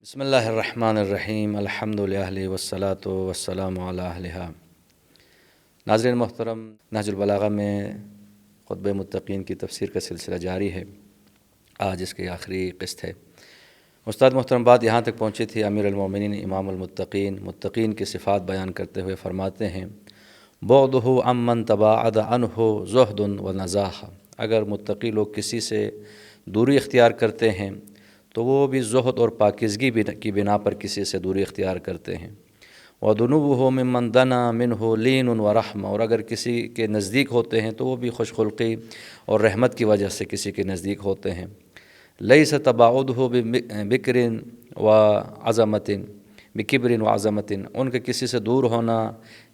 بسم اللہ الرحمن الرحیم الحمد للہ والصلاة والسلام علی اہلہا۔ ناظرین محترم، نہج البلاغہ میں خطبہ متقین کی تفسیر کا سلسلہ جاری ہے۔ آج اس کی آخری قسط ہے۔ استاد محترم بات یہاں تک پہنچی تھی، امیر المومنین امام المتقین متقین کی صفات بیان کرتے ہوئے فرماتے ہیں بعدہ عمن تباعد عنہ زہد و نزاہہ۔ اگر متقی لوگ کسی سے دوری اختیار کرتے ہیں تو وہ بھی زہد اور پاکیزگی کی بنا پر کسی سے دوری اختیار کرتے ہیں۔ وَدُنُوُّهُ مِمَّن دَنَا مِنْهُ لِینٌ وَرَحْمَةٌ، اور اگر کسی کے نزدیک ہوتے ہیں تو وہ بھی خوش خلقی اور رحمت کی وجہ سے کسی کے نزدیک ہوتے ہیں۔ لَيْسَ تَبَاعُدُهُ بِكْرٍ وَعَظَمَةٍ بِكِبْرٍ وَعَظَمَةٍ، ان کے کسی سے دور ہونا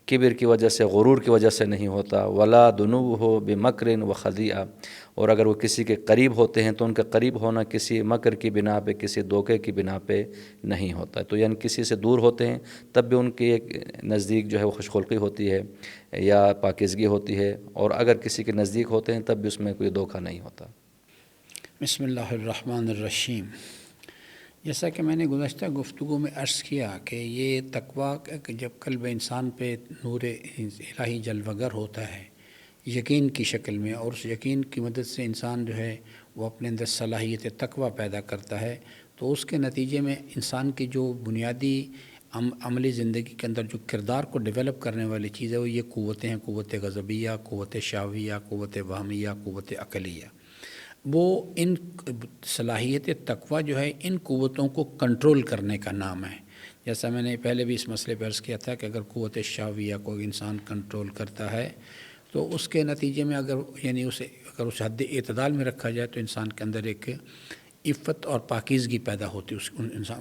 کبر کی وجہ سے، غرور کی وجہ سے نہیں ہوتا۔ وَلَا دُنُوُّهُ بِمَكْرٍ وَخَدِيعَةٍ، اور اگر وہ کسی کے قریب ہوتے ہیں تو ان کا قریب ہونا کسی مکر کی بنا پہ، کسی دھوکے کی بنا پہ نہیں ہوتا۔ تو یعنی کسی سے دور ہوتے ہیں تب بھی ان کی ایک نزدیک جو ہے وہ خوش خلقی ہوتی ہے یا پاکیزگی ہوتی ہے، اور اگر کسی کے نزدیک ہوتے ہیں تب بھی اس میں کوئی دھوکہ نہیں ہوتا۔ بسم اللہ الرحمن الرحیم۔ جیسا کہ میں نے گزشتہ گفتگو میں عرض کیا کہ یہ تقویٰ جب قلب انسان پہ نور الہی جلوہ گر ہوتا ہے یقین کی شکل میں، اور اس یقین کی مدد سے انسان جو ہے وہ اپنے اندر صلاحیت تقویٰ پیدا کرتا ہے، تو اس کے نتیجے میں انسان کی جو بنیادی عملی زندگی کے اندر جو کردار کو ڈیولپ کرنے والی چیز ہے وہ یہ قوتیں ہیں، قوت غضبیہ، قوت شہویہ، قوت وہمیہ، قوت عقلیہ۔ وہ ان صلاحیت تقویٰ جو ہے ان قوتوں کو کنٹرول کرنے کا نام ہے۔ جیسا میں نے پہلے بھی اس مسئلے پہ عرض کیا تھا کہ اگر قوت شہویہ کو انسان کنٹرول کرتا ہے تو اس کے نتیجے میں اگر اس حد اعتدال میں رکھا جائے تو انسان کے اندر ایک عفت اور پاکیزگی پیدا ہوتی ہے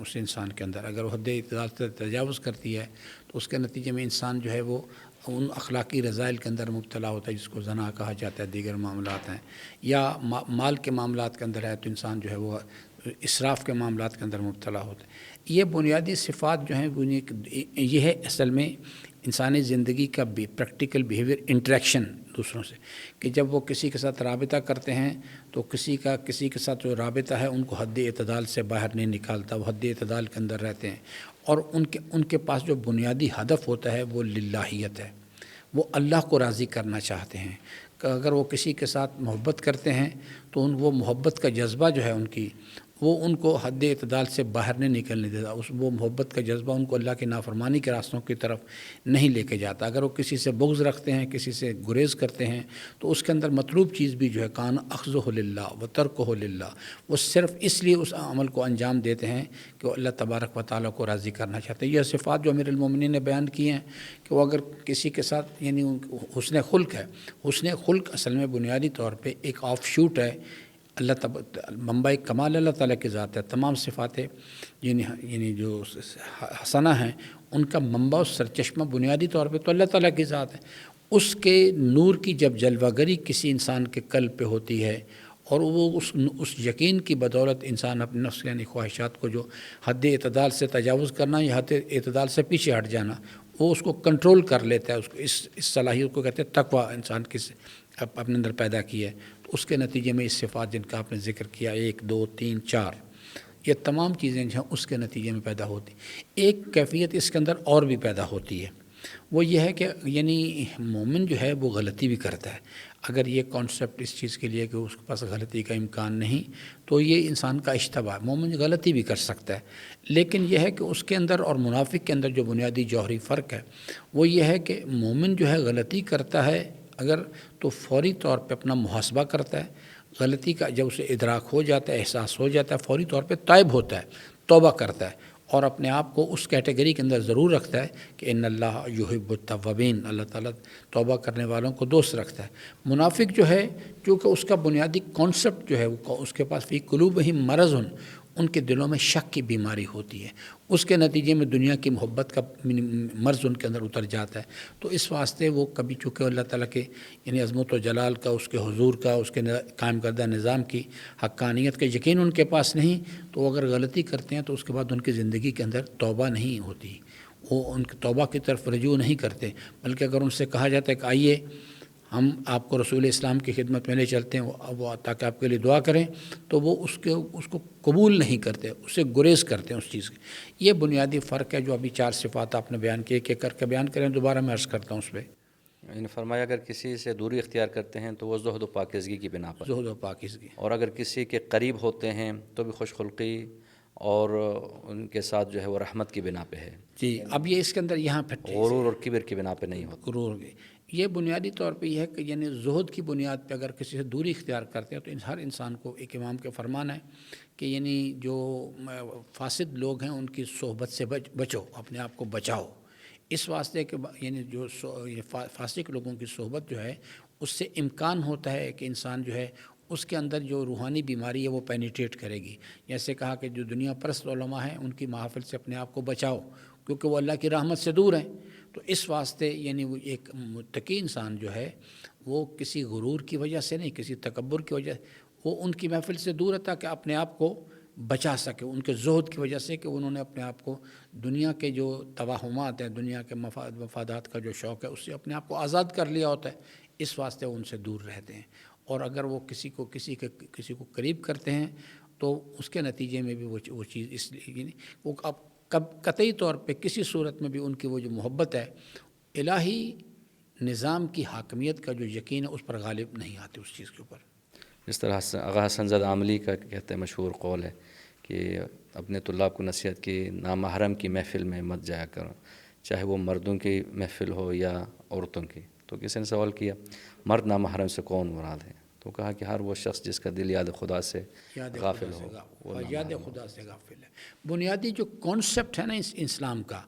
اس انسان کے اندر۔ اگر وہ حد اعتدال سے تجاوز کرتی ہے تو اس کے نتیجے میں انسان جو ہے وہ ان اخلاقی رذائل کے اندر مبتلا ہوتا ہے جس کو زنا کہا جاتا ہے، دیگر معاملات ہیں، یا مال کے معاملات کے اندر ہے تو انسان جو ہے وہ اسراف کے معاملات کے اندر مبتلا ہوتا ہے۔ یہ بنیادی صفات جو ہیں یہ ہے اصل میں انسانی زندگی کا پریکٹیکل بیہیویئر انٹریکشن دوسروں سے، کہ جب وہ کسی کے ساتھ رابطہ کرتے ہیں تو کسی کے ساتھ جو رابطہ ہے ان کو حد اعتدال سے باہر نہیں نکالتا، وہ حد اعتدال کے اندر رہتے ہیں، اور ان کے پاس جو بنیادی ہدف ہوتا ہے وہ للہیت ہے، وہ اللہ کو راضی کرنا چاہتے ہیں۔ کہ اگر وہ کسی کے ساتھ محبت کرتے ہیں تو وہ محبت کا جذبہ جو ہے وہ ان کو حد اعتدال سے باہر نہیں نکلنے دیتا، وہ محبت کا جذبہ ان کو اللہ کی نافرمانی کے راستوں کی طرف نہیں لے کے جاتا۔ اگر وہ کسی سے بغض رکھتے ہیں، کسی سے گریز کرتے ہیں تو اس کے اندر مطلوب چیز بھی جو ہے کان اخذہ للہ و ترکہ للہ، وہ صرف اس لیے اس عمل کو انجام دیتے ہیں کہ وہ اللہ تبارک و تعالیٰ کو راضی کرنا چاہتے ہیں۔ یہ صفات جو امیر المومنین نے بیان کی ہیں کہ وہ اگر کسی کے ساتھ یعنی حسن خلق ہے، حسن خلق اصل میں بنیادی طور پہ ایک آف شوٹ ہے، منبع کمال اللہ تعالیٰ کی ذات ہے۔ تمام صفات یعنی جو حسنہ ہیں ان کا منبع و سرچشمہ بنیادی طور پہ تو اللہ تعالیٰ کی ذات ہے۔ اس کے نور کی جب جلوہ گری کسی انسان کے قلب پہ ہوتی ہے اور وہ اس یقین کی بدولت انسان اپنے نفس یعنی خواہشات کو جو حد اعتدال سے تجاوز کرنا یا حد اعتدال سے پیچھے ہٹ جانا، وہ اس کو کنٹرول کر لیتا ہے، اس کو اس صلاحیت کو کہتے ہیں تقویٰ انسان کی اپنے اندر پیدا کی ہے۔ تو اس کے نتیجے میں اس صفات جن کا آپ نے ذکر کیا 1 2 3 4 یہ تمام چیزیں جو ہیں اس کے نتیجے میں پیدا ہوتی۔ ایک کیفیت اس کے اندر اور بھی پیدا ہوتی ہے، وہ یہ ہے کہ یعنی مومن جو ہے وہ غلطی بھی کرتا ہے۔ اگر یہ کانسیپٹ اس چیز کے لیے کہ اس کے پاس غلطی کا امکان نہیں تو یہ انسان کا اشتباہ، مومن غلطی بھی کر سکتا ہے، لیکن یہ ہے کہ اس کے اندر اور منافق کے اندر جو بنیادی جوہری فرق ہے وہ یہ ہے کہ مومن جو ہے غلطی کرتا ہے اگر تو فوری طور پہ اپنا محاسبہ کرتا ہے، غلطی کا جب اسے ادراک ہو جاتا ہے، احساس ہو جاتا ہے، فوری طور پہ تائب ہوتا ہے، توبہ کرتا ہے، اور اپنے آپ کو اس کیٹیگری کے اندر ضرور رکھتا ہے کہ ان اللہ یحب التوابین، اللہ تعالیٰ توبہ کرنے والوں کو دوست رکھتا ہے۔ منافق جو ہے چونکہ اس کا بنیادی کانسیپٹ جو ہے اس کے پاس فی قلوبہم مرض، ان کے دلوں میں شک کی بیماری ہوتی ہے، اس کے نتیجے میں دنیا کی محبت کا مرض ان کے اندر اتر جاتا ہے۔ تو اس واسطے وہ کبھی چونکہ اللہ تعالیٰ کے یعنی عظمت و جلال کا، اس کے حضور کا، اس کے قائم کردہ نظام کی حقانیت کا یقین ان کے پاس نہیں، تو وہ اگر غلطی کرتے ہیں تو اس کے بعد ان کی زندگی کے اندر توبہ نہیں ہوتی، وہ ان کی توبہ کی طرف رجوع نہیں کرتے، بلکہ اگر ان سے کہا جاتا ہے کہ آئیے ہم آپ کو رسول اسلام کی خدمت میں لے چلتے ہیں وہ تاکہ آپ کے لیے دعا کریں، تو وہ اس کو قبول نہیں کرتے، اسے گریز کرتے ہیں اس چیز کی۔ یہ بنیادی فرق ہے جو ابھی 4 صفات آپ نے بیان کیے کہ کر کے بیان کریں، دوبارہ میں عرض کرتا ہوں اس پہ۔ نے فرمایا اگر کسی سے دوری اختیار کرتے ہیں تو وہ زہد و پاکیزگی کی بنا پر، زہد و پاکیزگی، اور اگر کسی کے قریب ہوتے ہیں تو بھی خوش خلقی اور ان کے ساتھ جو ہے وہ رحمت کی بنا پہ ہے، جی۔ اب یہ اس کے اندر یہاں پھر غرور اور کبر کی بنا پہ نہیں ہوتا۔ غرور گئی، یہ بنیادی طور پہ یہ ہے کہ یعنی زہد کی بنیاد پہ اگر کسی سے دوری اختیار کرتے ہیں تو ہر انسان کو ایک امام کے فرمان ہے کہ یعنی جو فاسد لوگ ہیں ان کی صحبت سے بچو، اپنے آپ کو بچاؤ، اس واسطے کہ یعنی جو فاسق لوگوں کی صحبت جو ہے اس سے امکان ہوتا ہے کہ انسان جو ہے اس کے اندر جو روحانی بیماری ہے وہ پینیٹریٹ کرے گی۔ جیسے کہا کہ جو دنیا پرست علماء ہیں ان کی محافل سے اپنے آپ کو بچاؤ کیونکہ وہ اللہ کی رحمت سے دور ہیں۔ تو اس واسطے یعنی وہ ایک متقی انسان جو ہے وہ کسی غرور کی وجہ سے نہیں، کسی تکبر کی وجہ سے وہ ان کی محفل سے دور ہے تاکہ اپنے آپ کو بچا سکے، ان کے زہد کی وجہ سے کہ انہوں نے اپنے آپ کو دنیا کے جو توہمات ہیں، دنیا کے مفادات کا جو شوق ہے اس سے اپنے آپ کو آزاد کر لیا ہوتا ہے، اس واسطے وہ ان سے دور رہتے ہیں۔ اور اگر وہ کسی کو قریب کرتے ہیں تو اس کے نتیجے میں بھی وہ چیز اس لیے وہ قطعی طور پہ کسی صورت میں بھی ان کی وہ جو محبت ہے الہی نظام کی حاکمیت کا جو یقین ہے اس پر غالب نہیں آتے اس چیز کے اوپر۔ جس طرح آغا حسن زاد عاملی کا کہتے ہیں مشہور قول ہے کہ اپنے طلاب کو نصیحت کی نامحرم کی محفل میں مت جایا کرو، چاہے وہ مردوں کی محفل ہو یا عورتوں کی۔ تو کسی نے سوال کیا مرد نامحرم سے کون مراد ہے؟ تو کہا کہ ہر وہ شخص جس کا دل یاد خدا سے غافل ہو وہ یاد خدا سے غافل ہے۔ بنیادی جو کانسیپٹ ہے نا اس اسلام کا،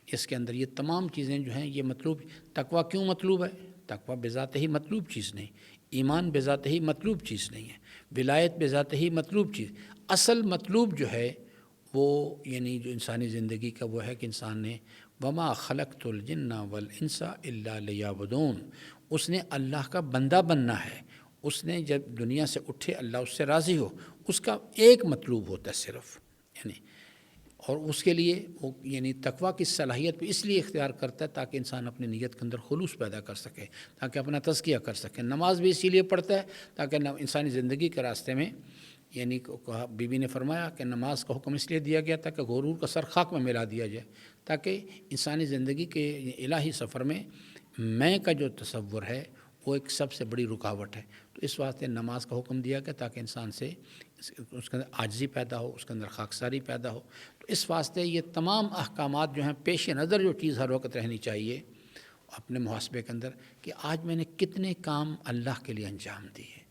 اس کے اندر یہ تمام چیزیں جو ہیں یہ مطلوب۔ تقویٰ کیوں مطلوب ہے؟ تقویٰ بذات ہی مطلوب چیز نہیں، ایمان بذات ہی مطلوب چیز نہیں ہے، ولایت بذات ہی مطلوب چیز۔ اصل مطلوب جو ہے وہ یعنی جو انسانی زندگی کا وہ ہے کہ انسان نے وما خلقت الجن والانس الا لیعبدون، اس نے اللہ کا بندہ بننا ہے۔ اس نے جب دنیا سے اٹھے اللہ اس سے راضی ہو، اس کا ایک مطلوب ہوتا ہے صرف، یعنی اور اس کے لیے وہ یعنی تقویٰ کی صلاحیت بھی اس لیے اختیار کرتا ہے تاکہ انسان اپنی نیت کے اندر خلوص پیدا کر سکے، تاکہ اپنا تزکیہ کر سکے۔ نماز بھی اسی لیے پڑھتا ہے تاکہ انسانی زندگی کے راستے میں یعنی بی بی نے فرمایا کہ نماز کا حکم اس لیے دیا گیا تھا کہ غرور کا سر خاک میں ملا دیا جائے، تاکہ انسانی زندگی کے الہی سفر میں میں کا جو تصور ہے وہ ایک سب سے بڑی رکاوٹ ہے۔ تو اس واسطے نماز کا حکم دیا گیا تاکہ انسان سے اس کے اندر عاجزی پیدا ہو، اس کے اندر خاکساری پیدا ہو۔ تو اس واسطے یہ تمام احکامات جو ہیں پیش نظر جو چیز ہر وقت رہنی چاہیے اپنے محاسبے کے اندر کہ آج میں نے کتنے کام اللہ کے لیے انجام دیے،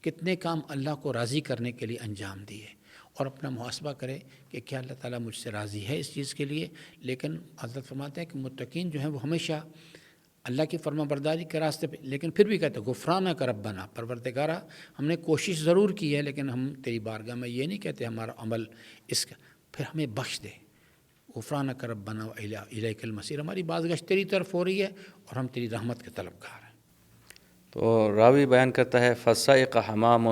کتنے کام اللہ کو راضی کرنے کے لیے انجام دیے، اور اپنا محاسبہ کرے کہ کیا اللہ تعالیٰ مجھ سے راضی ہے اس چیز کے لیے۔ لیکن حضرت فرماتے ہیں کہ متقین جو ہیں وہ ہمیشہ اللہ کی فرما برداری کے راستے پہ، لیکن پھر بھی کہتے ہیں غفرانک ربنا، پروردگارا ہم نے کوشش ضرور کی ہے لیکن ہم تیری بارگاہ میں یہ نہیں کہتے ہمارا عمل اس کا، پھر ہمیں بخش دے۔ غفرانک ربنا الیک المصیر، ہماری بازگشت تیری طرف ہو رہی ہے اور ہم تیری رحمت کے طلبگار ہیں۔ تو راوی بیان کرتا ہے فصائق حمام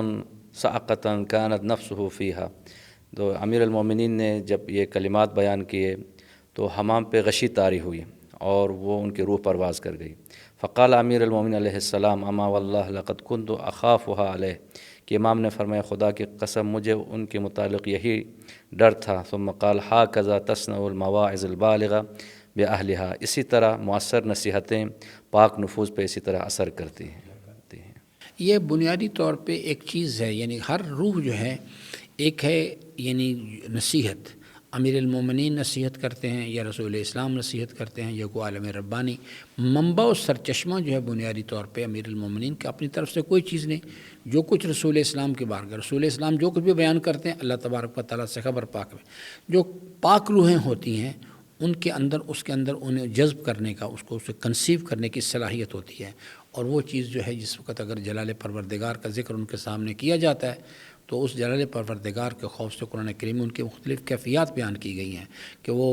صعقۃ کانت نفسہ فیہا، تو امیر المومنین نے جب یہ کلمات بیان کیے تو حمام پہ غشی طاری ہوئی اور وہ ان کی روح پرواز کر گئی۔ فقال امیر المومنین علیہ السلام اما واللہ لقد كنت اخافها علیہ، کہ امام نے فرمایا خدا کی قسم مجھے ان کے متعلق یہی ڈر تھا۔ ثم قال هكذا تصنع المواعظ البالغہ باہلھا، اسی طرح مؤثر نصیحتیں پاک نفوذ پہ اسی طرح اثر کرتی ہیں۔ یہ بنیادی طور پہ ایک چیز ہے، یعنی ہر روح جو ہے ایک ہے یعنی نصیحت، امیر المومنین نصیحت کرتے ہیں یا رسول اسلام نصیحت کرتے ہیں یا کوئی عالم ربانی، منبع و سرچشمہ جو ہے بنیادی طور پہ امیر المومنین کا اپنی طرف سے کوئی چیز نہیں، جو کچھ رسول اسلام کے بارگاہ رسول اسلام جو کچھ بھی بیان کرتے ہیں اللہ تبارک و تعالیٰ سے خبر پاک میں، جو پاک روحیں ہوتی ہیں ان کے اندر اس کے اندر انہیں جذب کرنے کا، اس کو اسے کنسیو کرنے کی صلاحیت ہوتی ہے، اور وہ چیز جو ہے جس وقت اگر جلال پروردگار کا ذکر ان کے سامنے کیا جاتا ہے تو اس جلال پروردگار کے خوف سے قرآن کریم میں ان کی مختلف کیفیات بیان کی گئی ہیں کہ وہ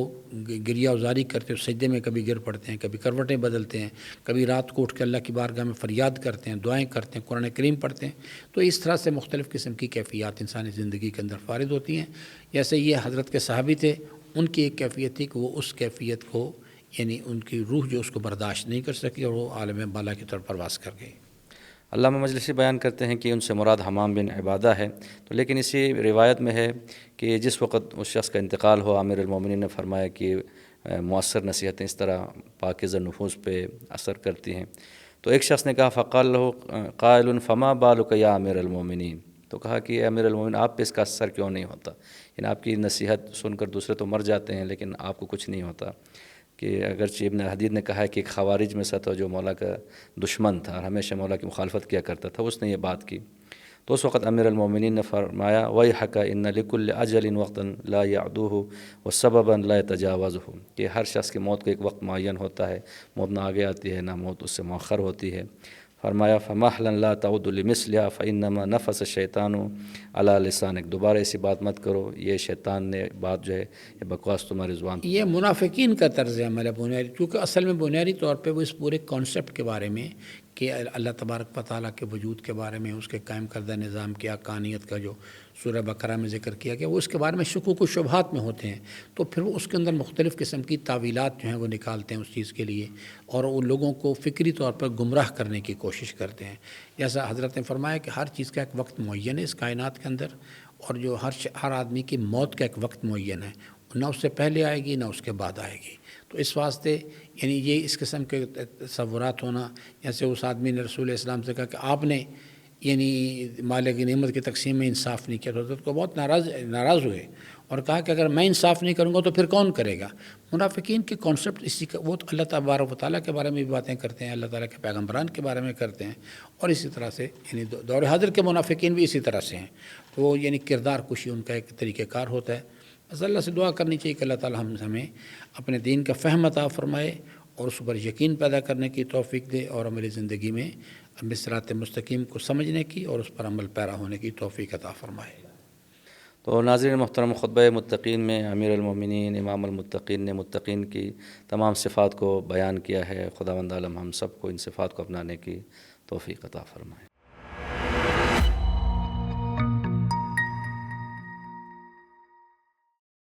گریہ ازاری کرتے ہیں، سجدے میں کبھی گر پڑتے ہیں، کبھی کروٹیں بدلتے ہیں، کبھی رات کو اٹھ کے اللہ کی بارگاہ میں فریاد کرتے ہیں، دعائیں کرتے ہیں، قرآن کریم پڑھتے ہیں۔ تو اس طرح سے مختلف قسم کی کیفیات انسانی زندگی کے اندر فارغ ہوتی ہیں۔ جیسے یہ حضرت کے صحابی تھے، ان کی ایک کیفیت تھی کہ وہ اس کیفیت کو یعنی ان کی روح جو اس کو برداشت نہیں کر سکی اور وہ عالم بالا کی طرف پرواز کر گئی۔ علامہ مجلسی بیان کرتے ہیں کہ ان سے مراد حمام بن عبادہ ہے، تو لیکن اسی روایت میں ہے کہ جس وقت اس شخص کا انتقال ہو، امیر المومنین نے فرمایا کہ مؤثر نصیحتیں اس طرح پاکیزہ نفوس پہ اثر کرتی ہیں۔ تو ایک شخص نے کہا فقال له قائل فما بالک یا امیر المومنین، تو کہا کہ اے امیر المومنین آپ پہ اس کا اثر کیوں نہیں ہوتا، یعنی آپ کی نصیحت سن کر دوسرے تو مر جاتے ہیں لیکن آپ کو کچھ نہیں ہوتا، کہ اگرچہ ابن حدید نے کہا ہے کہ ایک خوارج میں سے تھا جو مولا کا دشمن تھا اور ہمیشہ مولا کی مخالفت کیا کرتا تھا، اس نے یہ بات کی، تو اس وقت امیر المومنین نے فرمایا ویحک ان لکل اجل وقتا لا یعدوہ وسببا لا یتجاوزہ، کہ ہر شخص کی موت کا ایک وقت معین ہوتا ہے، موت نہ آگے آتی ہے نہ موت اس سے مؤخر ہوتی ہے۔ فرمایا فمحلا لا تعود لمثلها فانما نفس الشیطان علی لسانک، دوبارہ ایسی بات مت کرو، یہ شیطان نے بات جو ہے یہ بکواس تمہاری زبان۔ یہ منافقین کا طرز عمل ہے بنیادی، کیونکہ اصل میں بنیادی طور پہ وہ اس پورے کانسیپٹ کے بارے میں کہ اللہ تبارک و تعالیٰ کے وجود کے بارے میں، اس کے قائم کردہ نظام کی حقانیت کا جو سورہ بقرہ میں ذکر کیا گیا، وہ اس کے بارے میں شکوک و شبہات میں ہوتے ہیں، تو پھر وہ اس کے اندر مختلف قسم کی تعویلات جو ہیں وہ نکالتے ہیں اس چیز کے لیے، اور وہ لوگوں کو فکری طور پر گمراہ کرنے کی کوشش کرتے ہیں۔ جیسا حضرت نے فرمایا کہ ہر چیز کا ایک وقت معین ہے اس کائنات کے اندر، اور جو ہر آدمی کی موت کا ایک وقت معین ہے، نہ اس سے پہلے آئے گی نہ اس کے بعد آئے گی۔ تو اس واسطے یعنی یہ اس قسم کے تصورات ہونا، جیسے اس آدمی نے رسول اسلام سے کہا کہ آپ نے یعنی مال کی نعمت کی تقسیم میں انصاف نہیں کیا، تو حضرت کو بہت ناراض ہوئے اور کہا کہ اگر میں انصاف نہیں کروں گا تو پھر کون کرے گا۔ منافقین کے کانسیپٹ اسی کا، وہ تو اللہ تبارک و تعالیٰ کے بارے میں بھی باتیں کرتے ہیں، اللہ تعالیٰ کے پیغمبران کے بارے میں کرتے ہیں، اور اسی طرح سے یعنی دور حاضر کے منافقین بھی اسی طرح سے ہیں، تو وہ یعنی کردار کشی ان کا ایک طریقہ کار ہوتا ہے۔ بس اللہ سے دعا کرنی چاہیے کہ اللہ تعالیٰ ہمیں اپنے دین کا فہم عطا فرمائے اور اس پر یقین پیدا کرنے کی توفیق دے، اور ہماری زندگی میں صراط مستقیم کو سمجھنے کی اور اس پر عمل پیرا ہونے کی توفیق عطا فرمائے۔ تو ناظرین محترم، خطبہ متقین میں امیر المومنین امام المتقین نے متقین کی تمام صفات کو بیان کیا ہے۔ خداوند عالم ہم سب کو ان صفات کو اپنانے کی توفیق عطا فرمائے۔